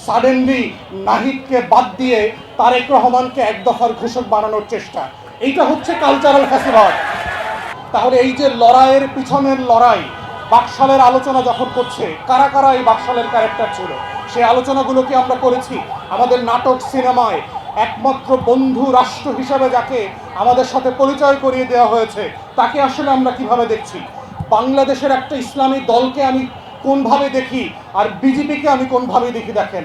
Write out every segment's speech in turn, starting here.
Suddenly নাহিদকে বাদ দিয়ে তারেক রহমানকে এক দফার ঘোষক বানানোর চেষ্টা, এইটা হচ্ছে কালচারাল ফ্যাসিবাদ। তাহলে এই যে লড়াইয়ের পিছনের লড়াই, বাকশালের আলোচনা যখন করছে, কারা কারা এই বাকশালের ক্যারেক্টার ছিল, সেই আলোচনাগুলোকে আমরা করেছি আমাদের নাটক সিনেমায়। একমাত্র বন্ধু রাষ্ট্র হিসাবে যাকে আমাদের সাথে পরিচয় করিয়ে দেওয়া হয়েছে, তাকে আসলে আমরা কিভাবে দেখছি। বাংলাদেশের একটা ইসলামী দলকে আমি কোনভাবে দেখি আর বিজেপিকে আমি কোনভাবে দেখি। দেখেন,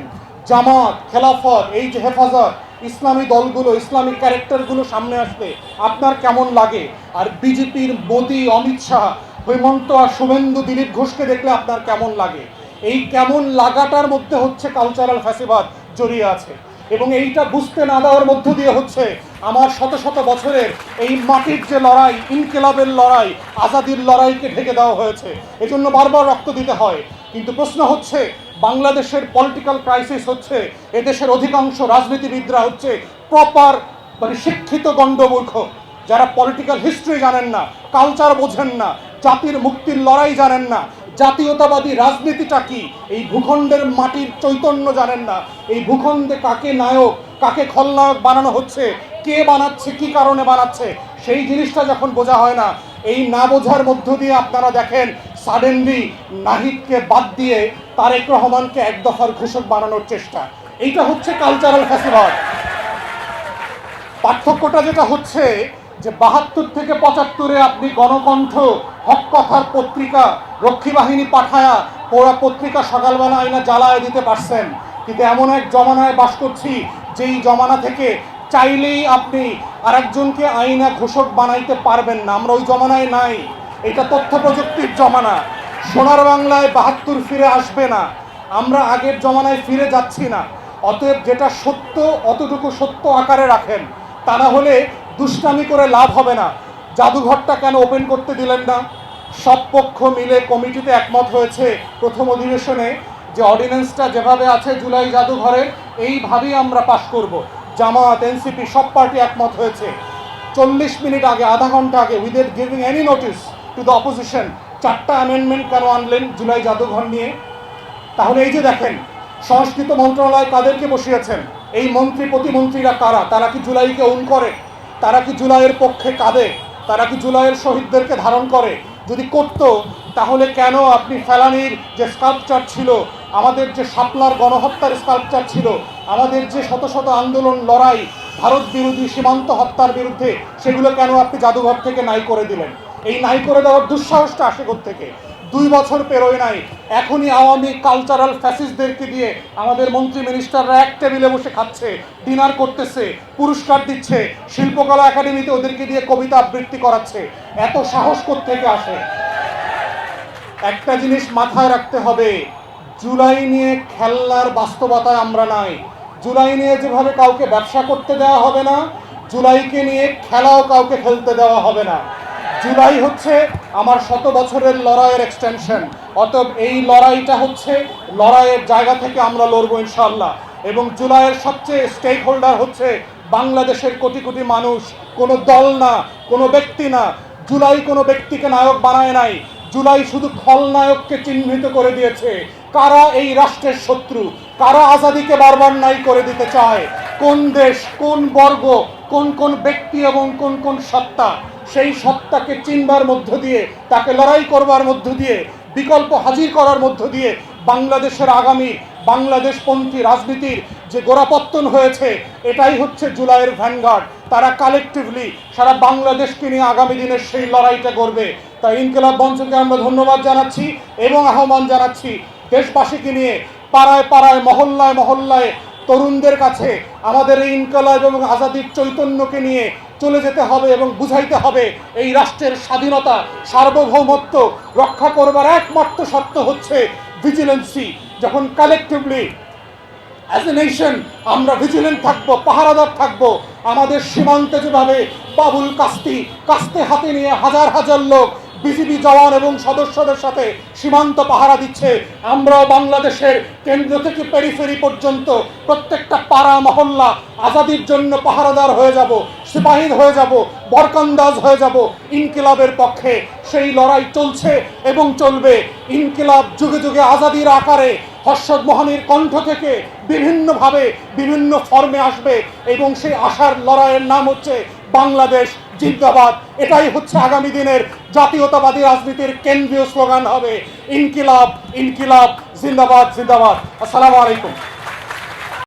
জামাত, খেলাফত, এই যে হেফাজত, ইসলামী দলগুলো, ইসলামিক ক্যারেক্টারগুলো সামনে আসলে আপনার কেমন লাগে? আর বিজেপির মোদি, অমিত শাহ, হেমন্ত আর শুভেন্দু, দিলীপ ঘোষকে দেখলে আপনার কেমন লাগে? এই কেমন লাগাটার মধ্যে হচ্ছে কালচারাল ফ্যাসিবাদ জড়িয়ে আছে। এবং এইটা বুঝতে না দেওয়ার মধ্য দিয়ে হচ্ছে আমার শত শত বছরের এই মাটির যে লড়াই, ইনকিলাবের লড়াই, আজাদির লড়াইকে ঢেকে দেওয়া হয়েছে। এজন্য বারবার রক্ত দিতে হয়। কিন্তু প্রশ্ন হচ্ছে, বাংলাদেশের পলিটিক্যাল ক্রাইসিস হচ্ছে এদেশের অধিকাংশ রাজনীতিবিদরা হচ্ছে প্রপার শিক্ষিত গণ্ডমূর্খ, যারা পলিটিক্যাল হিস্ট্রি জানেন না, কালচার বোঝেন না, জাতির মুক্তির লড়াই জানেন না, জাতীয়তাবাদী রাজনীতিটা কি, এই ভূখণ্ডের মাটির চৈতন্য জানেন না, এই ভূখণ্ডে কাকে নায়ক কাকে খলনায়ক বানানো হচ্ছে, কে বানাচ্ছে, কি কারণে বানাচ্ছে, সেই জিনিসটা যখন বোঝা হয় না, এই না বোঝার মধ্য দিয়ে আপনারা দেখেন সাডেনলি নাহিদকে বাদ দিয়ে তারেক রহমানকে এক দফার ঘোষক বানানোর চেষ্টা, এইটা হচ্ছে কালচারাল ফ্যাসিবাদ। পার্থক্যটা যেটা হচ্ছে যে ৭২ থেকে ৭৫-এ আপনি গণকণ্ঠ, হক কথার পত্রিকা, রক্ষী বাহিনী পাঠায়া পুরা পত্রিকা সকালবেলা আইনা জ্বালায় দিতে পারছেন। কিন্তু এমন এক জমানায় বাস করছি যেই জমানা থেকে চাইলেই আপনি আরেকজনকে আইনা ঘোষক বানাইতে পারবেন না। আমরা ওই জমানায় নাই। এটা তথ্য প্রযুক্তির জমানা। সোনার বাংলায় ৭২ ফিরে আসবে না। আমরা আগের জমানায় ফিরে যাচ্ছি না। অতএব যেটা সত্য অতটুকু সত্য আকারে রাখেন, তা না হলে দুষ্টামি করে লাভ হবে না। জাদুঘরটা কেন ওপেন করতে দিলেন না? সব পক্ষ মিলে কমিটিতে একমত হয়েছে প্রথম অধিবেশনে যে অর্ডিন্যান্সটা যেভাবে আছে জুলাই জাদুঘরের, এইভাবেই আমরা পাশ করব। জামাত, এনসিপি সব পার্টি একমত হয়েছে। 40 মিনিট আগে, আধা ঘন্টা আগে, without giving any notice to the opposition, 4টা অ্যামেন্ডমেন্ট কেন আনলেন জুলাই জাদুঘর নিয়ে? তাহলে এই যে দেখেন, সংস্কৃতি মন্ত্রণালয় কাদেরকে বসিয়েছেন? এই মন্ত্রী প্রতিমন্ত্রীরা কারা? তারা কি জুলাইকে ওন করে? তারা কি জুলাইয়ের পক্ষে কাঁদে? তারা কি জুলাইয়ের শহীদদেরকে ধারণ করে? যদি করতো, তাহলে কেন আপনি ফেলানির যে স্কাল্পচার ছিল, আমাদের যে শাপলার গণহত্যার স্কাল্পচার ছিল, আমাদের যে শত শত আন্দোলন, লড়াই, ভারত বিরোধী সীমান্ত হত্যার বিরুদ্ধে, সেগুলো কেন আপনি জাদুঘর থেকে নাই করে দিলেন? এই নাই করে দেওয়ার দুঃসাহসটা আসে থেকে 2 বছর পেরোয় নাই, এখনই আওয়ামী কালচারাল ফ্যাসিস্টদেরকে দিয়ে আমাদের মন্ত্রী মিনিস্টাররা এক টেবিলে বসে খাচ্ছে, ডিনার করতেছে, পুরস্কার দিচ্ছে, শিল্পকলা একাডেমিতে ওদেরকে দিয়ে কবিতা আবৃত্তি করাচ্ছে। এত সাহস থেকে আসে? একটা জিনিস মাথায় রাখতে হবে, জুলাই নিয়ে খেলনার বাস্তবতায় আমরা নাই। জুলাই নিয়ে যেভাবে কাউকে ব্যবসা করতে দেওয়া হবে না, জুলাইকে নিয়ে খেলাও কাউকে খেলতে দেওয়া হবে না। জুলাই হচ্ছে আমার শত বছরের লড়াইয়ের এক্সটেনশন। অতএব এই লড়াইটা হচ্ছে লড়াইয়ের জায়গা থেকে আমরা লড়বো ইনশাআল্লাহ। এবং জুলাইয়ের সবচেয়ে স্টেক হোল্ডার হচ্ছে বাংলাদেশের কোটি কোটি মানুষ, কোনো দল না, কোনো ব্যক্তি না। জুলাই কোনো ব্যক্তিকে নায়ক বানায় নাই, জুলাই শুধু খলনায়ককে চিহ্নিত করে দিয়েছে। কারা এই রাষ্ট্রের শত্রু, কারা আজাদিকে বারবার নাই করে দিতে চায়, কোন দেশ, কোন বর্গ, কোন কোন ব্যক্তি এবং কোন কোন সত্তা, সেই সত্তাকে চিনবার মধ্য দিয়ে, তাকে লড়াই করবার মধ্য দিয়ে, বিকল্প হাজির করার মধ্য দিয়ে বাংলাদেশের আগামী বাংলাদেশপন্থী রাজনীতির যে গোড়াপত্তন হয়েছে, এটাই হচ্ছে জুলাইয়ের ভ্যানগার্ড। তারা কালেকটিভলি সারা বাংলাদেশকে নিয়ে আগামী দিনের সেই লড়াইটা করবে। তাই ইনকিলাব মঞ্চকে আমরা ধন্যবাদ জানাচ্ছি এবং আহ্বান জানাচ্ছি দেশবাসীকে নিয়ে পাড়ায় পাড়ায়, মহল্লায় মহল্লায় তরুণদের কাছে আমাদের এই ইনকিলাব এবং আজাদির চৈতন্যকে নিয়ে চলে যেতে হবে এবং বুঝাইতে হবে এই রাষ্ট্রের স্বাধীনতা, সার্বভৌমত্ব রক্ষা করবার একমাত্র শর্ত হচ্ছে ভিজিলেন্সি। যখন কালেকটিভলি অ্যাজ এ নেশন আমরা ভিজিলেন্ট থাকবো, পাহারাদার থাকবো, আমাদের সীমান্তে যেভাবে বাবুল কাস্তে হাতে নিয়ে হাজার হাজার লোক বিজিবি জওয়ান এবং সদস্যদের সাথে সীমান্ত পাহারা দিচ্ছে, আমরাও বাংলাদেশের কেন্দ্র থেকে পেরিফেরি পর্যন্ত প্রত্যেকটা পাড়া মহল্লা আজাদির জন্য পাহারাদার হয়ে যাব, সিপাহী হয়ে যাব, বরকন্দাজ হয়ে যাব ইনকিলাবের পক্ষে। সেই লড়াই চলছে এবং চলবে। ইনকিলাব যুগে যুগে আজাদির আকারে হর্ষদ মোহানির কণ্ঠ থেকে বিভিন্নভাবে বিভিন্ন ফর্মে আসবে এবং সেই আশার লড়াইয়ের নাম হচ্ছে বাংলাদেশ জিন্দাবাদ। এটাই হচ্ছে আগামী দিনের জাতীয়তাবাদী রাজনীতির কেন্দ্রীয় স্লোগান হবে, ইনকিলাব ইনকিলাব জিন্দাবাদ জিন্দাবাদ। আসসালামু আলাইকুম।